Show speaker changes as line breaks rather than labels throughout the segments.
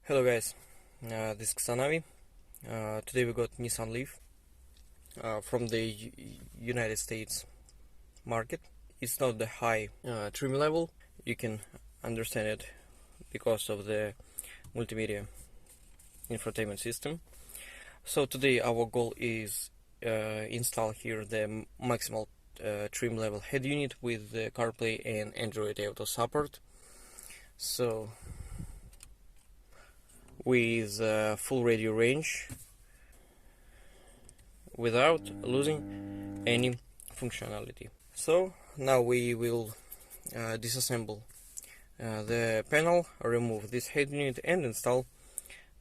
Hello guys, this is Xanavi. Today we got Nissan Leaf from the United States market. It's not the high trim level, you can understand it because of the multimedia infotainment system. So today our goal is install here the maximal trim level head unit with the CarPlay and Android Auto support. So with full radio range without losing any functionality. So now we will disassemble the panel, remove this head unit and install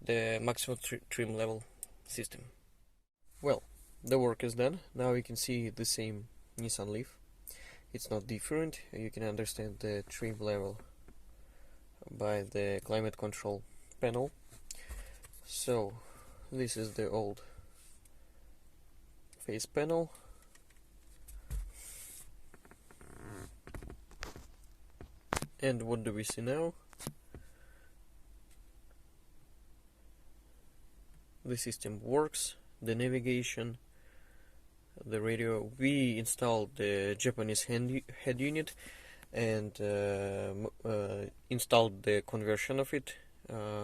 the maximum trim level system. Well, the work is done. Now you can see the same Nissan Leaf. It's not different. You can understand the trim level by the climate control panel. So this is the old face panel. And what do we see now? The system works, the navigation, the radio. We installed the Japanese head unit and installed the conversion of it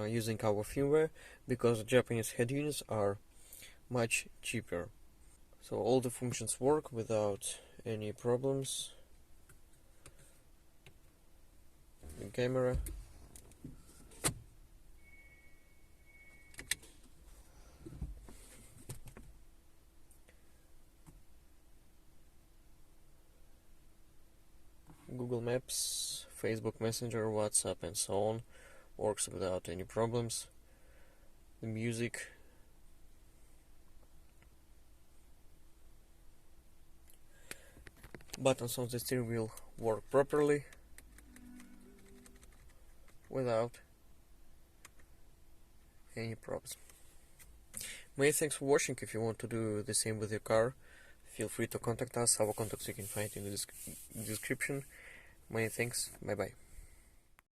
using our firmware, because Japanese head units are much cheaper. So all the functions work without any problems. The camera, Google Maps, Facebook Messenger, WhatsApp and so on works without any problems. The music, buttons on the steering wheel work properly without any problems. Many thanks for watching. If you want to do the same with your car, feel free to contact us. Our contacts you can find in the description. Many thanks. Bye bye.